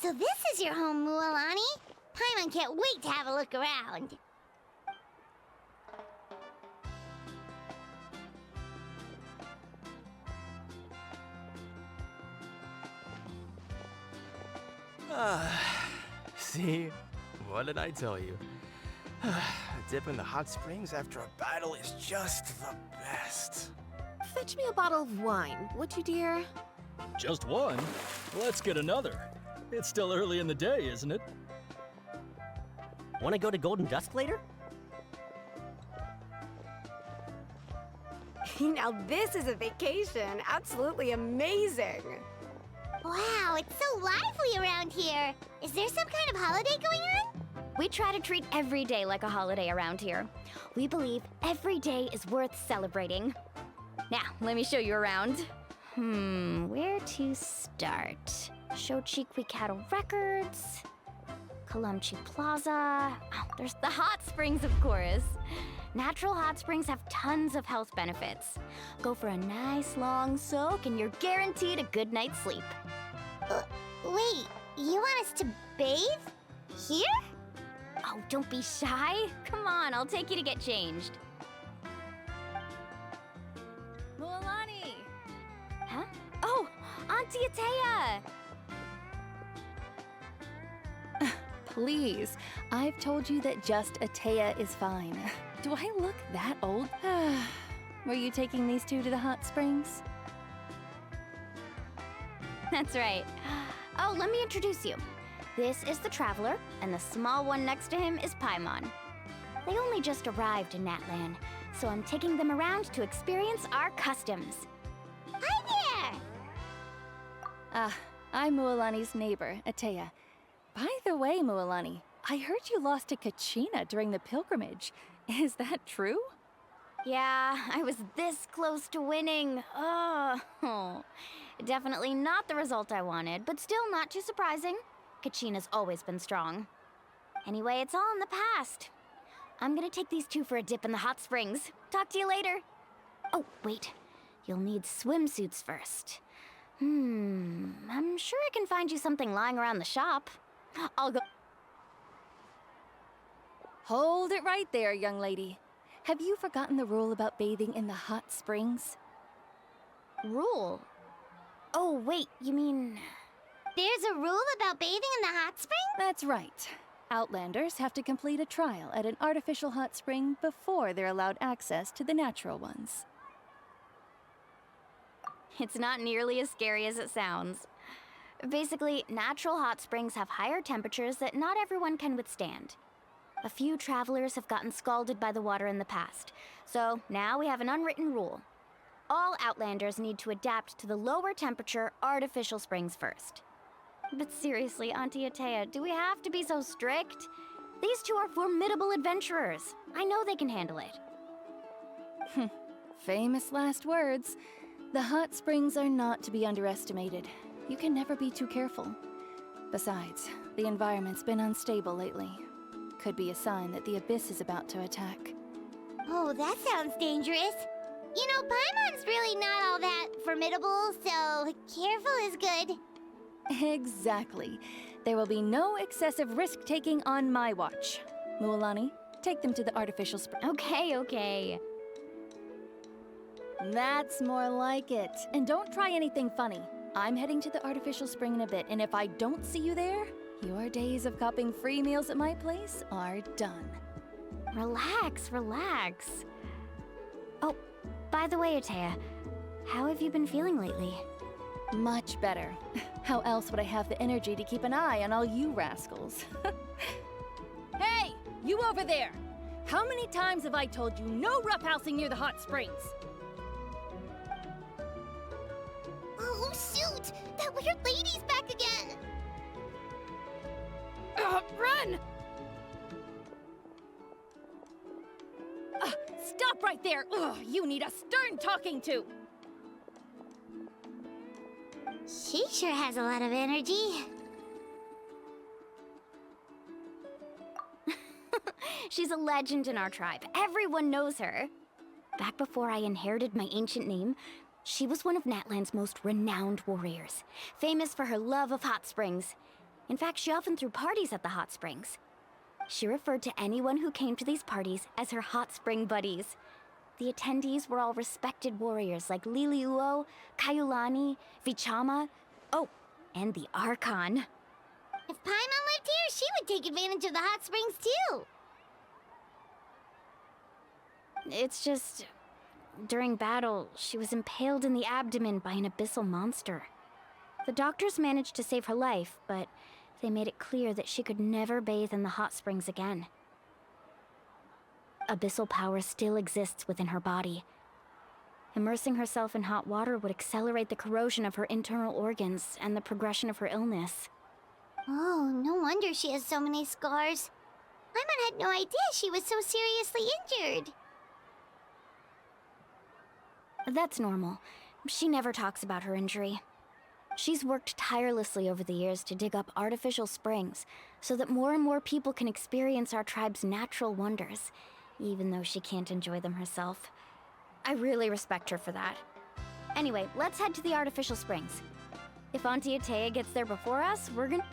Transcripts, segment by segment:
So this is your home, Mualani? Paimon can't wait to have a look around. See? What did I tell you? A dip in the hot springs after a battle is just the best. Fetch me a bottle of wine, would you, dear? Just one? Let's get another. It's still early in the day, isn't it? Want to go to Golden Dusk later? Now this is a vacation. Absolutely amazing. Wow, it's so lively around here. Is there some kind of holiday going on? We try to treat every day like a holiday around here. We believe every day is worth celebrating. Now, let me show you around. Where to start? Shochiqui Cattle Records, Kalamchi Plaza. Oh, there's the hot springs, of course. Natural hot springs have tons of health benefits. Go for a nice long soak and you're guaranteed a good night's sleep. Wait, you want us to bathe? Here? Oh, don't be shy. Come on, I'll take you to get changed. Mualani! Huh? Oh, Auntie Atea! Please, I've told you that just Atea is fine. Do I look that old? Were you taking these two to the hot springs? That's right. Oh, let me introduce you. This is the Traveler, and the small one next to him is Paimon. They only just arrived in Natlan, so I'm taking them around to experience our customs. Hi there! I'm Mualani's neighbor, Atea. By the way, Mualani, I heard you lost to Kachina during the pilgrimage. Is that true? Yeah, I was this close to winning. Oh, definitely not the result I wanted, but still not too surprising. Kachina's always been strong. Anyway, it's all in the past. I'm gonna take these two for a dip in the hot springs. Talk to you later. Oh, wait. You'll need swimsuits first. I'm sure I can find you something lying around the shop. I'll go. Hold it right there, young lady. Have you forgotten the rule about bathing in the hot springs? Rule? Oh, wait, you mean... There's a rule about bathing in the hot spring? That's right. Outlanders have to complete a trial at an artificial hot spring before they're allowed access to the natural ones. It's not nearly as scary as it sounds. Basically, natural hot springs have higher temperatures that not everyone can withstand. A few travelers have gotten scalded by the water in the past, so now we have an unwritten rule. All Outlanders need to adapt to the lower temperature artificial springs first. But seriously, Auntie Atea, do we have to be so strict? These two are formidable adventurers. I know they can handle it. Famous last words. The hot springs are not to be underestimated. You can never be too careful. Besides, the environment's been unstable lately. Could be a sign that the abyss is about to attack. Oh, that sounds dangerous. You know, Paimon's really not all that formidable, so careful is good. Exactly. There will be no excessive risk-taking on my watch. Mualani, take them to the artificial spring. Okay. That's more like it. And don't try anything funny. I'm heading to the artificial spring in a bit, and if I don't see you there, your days of copping free meals at my place are done. Relax. Oh, by the way, Atea, how have you been feeling lately? Much better. How else would I have the energy to keep an eye on all you rascals? Hey! You over there! How many times have I told you no roughhousing near the hot springs? Oh, shoot! That weird lady's back again! Run! Stop right there! Ugh, you need a stern talking to! She sure has a lot of energy. She's a legend in our tribe. Everyone knows her. Back before I inherited my ancient name, she was one of Natlan's most renowned warriors, famous for her love of hot springs. In fact, she often threw parties at the hot springs. She referred to anyone who came to these parties as her hot spring buddies. The attendees were all respected warriors like Liliuo, Kaiulani, Vichama, oh, and the Archon. If Paimon lived here, she would take advantage of the hot springs too. It's just, during battle, she was impaled in the abdomen by an abyssal monster. The doctors managed to save her life, but they made it clear that she could never bathe in the hot springs again. Abyssal power still exists within her body. Immersing herself in hot water would accelerate the corrosion of her internal organs and the progression of her illness. Oh, no wonder she has so many scars. Paimon had no idea she was so seriously injured. That's normal. She never talks about her injury. She's worked tirelessly over the years to dig up artificial springs so that more and more people can experience our tribe's natural wonders, even though she can't enjoy them herself. I really respect her for that. Anyway, let's head to the artificial springs. If Auntie Atea gets there before us, we're gonna...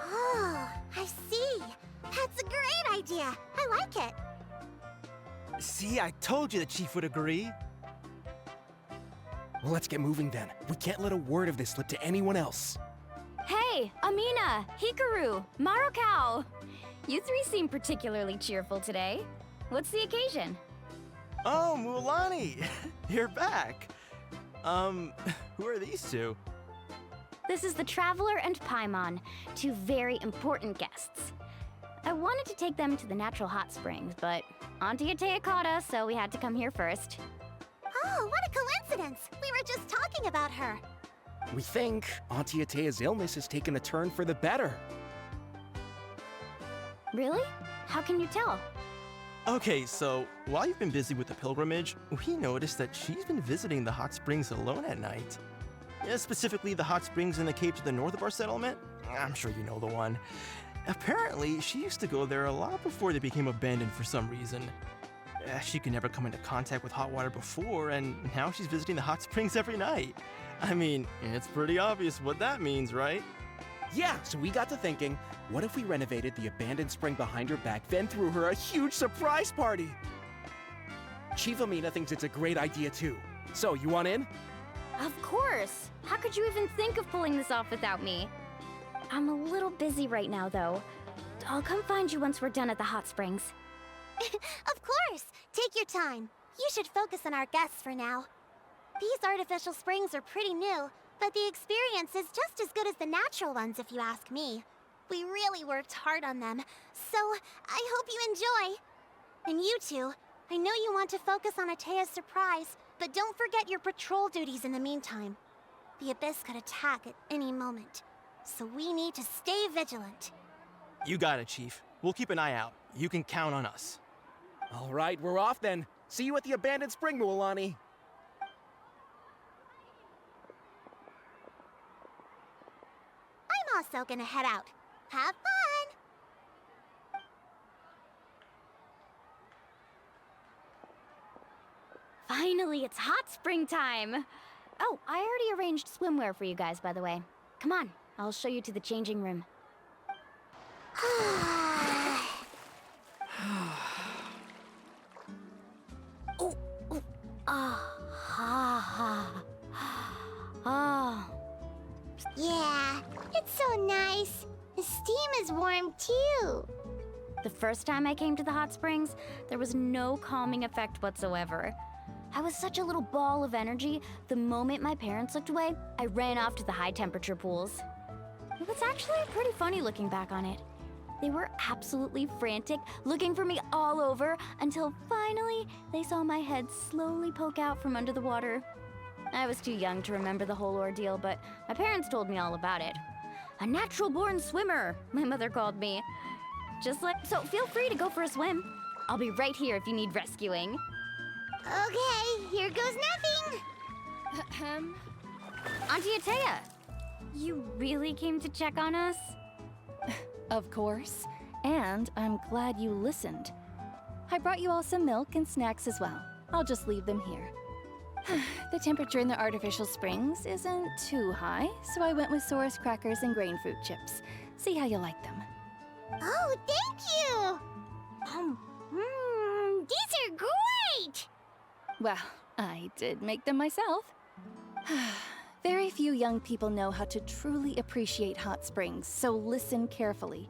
Oh, I see. That's a great idea. I like it. See, I told you the chief would agree. Well, let's get moving then. We can't let a word of this slip to anyone else. Hey, Amina, Hikaru, Marukao! You three seem particularly cheerful today. What's the occasion? Oh, Mulani, you're back. Who are these two? This is the Traveler and Paimon, two very important guests. I wanted to take them to the natural hot springs, but Auntie Atea caught us, so we had to come here first. Oh, what a coincidence. We were just talking about her. We think Auntie Atea's illness has taken a turn for the better. Really? How can you tell? Okay, so while you've been busy with the pilgrimage, we noticed that she's been visiting the hot springs alone at night. Yeah, specifically the hot springs in the cave to the north of our settlement. I'm sure you know the one. Apparently, she used to go there a lot before they became abandoned for some reason. She could never come into contact with hot water before, and now she's visiting the hot springs every night. I mean, it's pretty obvious what that means, right? Yeah, so we got to thinking, what if we renovated the abandoned spring behind her back, then threw her a huge surprise party? Chief Amina thinks it's a great idea too. So, you want in? Of course! How could you even think of pulling this off without me? I'm a little busy right now, though. I'll come find you once we're done at the hot springs. Of course. Take your time. You should focus on our guests for now. These artificial springs are pretty new, but the experience is just as good as the natural ones if you ask me. We really worked hard on them, so I hope you enjoy. And you two, I know you want to focus on Atea's surprise, but don't forget your patrol duties in the meantime. The Abyss could attack at any moment, so we need to stay vigilant. You got it, Chief. We'll keep an eye out. You can count on us. All right, we're off then. See you at the abandoned spring, Mulani. I'm also gonna head out. Have fun! Finally, it's hot spring time! Oh, I already arranged swimwear for you guys, by the way. Come on, I'll show you to the changing room. Yeah, it's so nice. The steam is warm too. The first time I came to the hot springs, there was no calming effect whatsoever. I was such a little ball of energy, the moment my parents looked away, I ran off to the high temperature pools. It was actually pretty funny looking back on it. They were absolutely frantic, looking for me all over, until finally they saw my head slowly poke out from under the water. I was too young to remember the whole ordeal, but my parents told me all about it. A natural-born swimmer, my mother called me. So feel free to go for a swim. I'll be right here if you need rescuing. Okay, here goes nothing. Auntie Atea, you really came to check on us? Of course. And I'm glad you listened. I brought you all some milk and snacks as well. I'll just leave them here. The temperature in the artificial springs isn't too high, so I went with Saurus crackers and grain fruit chips. See how you like them. Oh, thank you! These are great! Well, I did make them myself. Very few young people know how to truly appreciate hot springs, so listen carefully.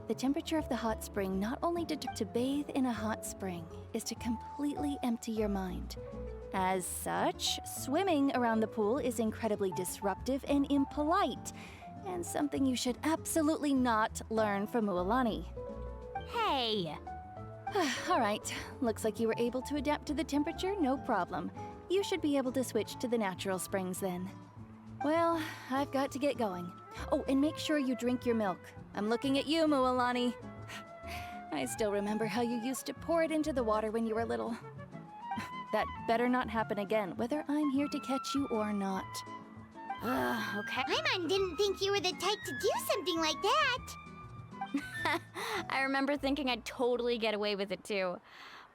The temperature of the hot spring not only to bathe in a hot spring is to completely empty your mind. As such, swimming around the pool is incredibly disruptive and impolite, and something you should absolutely not learn from Mualani. Hey! All right, looks like you were able to adapt to the temperature, no problem. You should be able to switch to the natural springs then. Well, I've got to get going. Oh, and make sure you drink your milk. I'm looking at you, Mualani. I still remember how you used to pour it into the water when you were little. That better not happen again, whether I'm here to catch you or not. Okay. Paimon didn't think you were the type to do something like that. I remember thinking I'd totally get away with it too.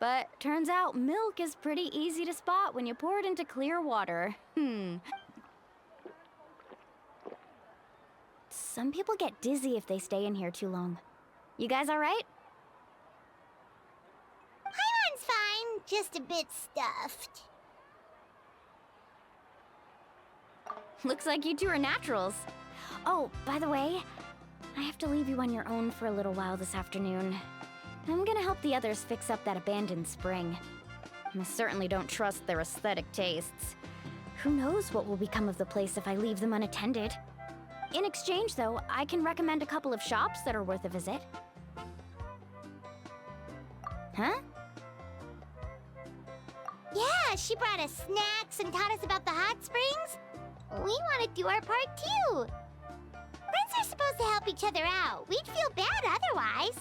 But turns out milk is pretty easy to spot when you pour it into clear water. Some people get dizzy if they stay in here too long. You guys all right? Paimon's fine, just a bit stuffed. Looks like you two are naturals. Oh, by the way, I have to leave you on your own for a little while this afternoon. I'm gonna help the others fix up that abandoned spring. I certainly don't trust their aesthetic tastes. Who knows what will become of the place if I leave them unattended? In exchange, though, I can recommend a couple of shops that are worth a visit. Huh? Yeah, she brought us snacks and taught us about the hot springs. We want to do our part too. Friends are supposed to help each other out. We'd feel bad otherwise.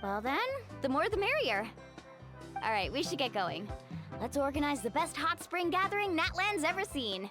Well then, the more the merrier. All right, we should get going. Let's organize the best hot spring gathering Natland's ever seen.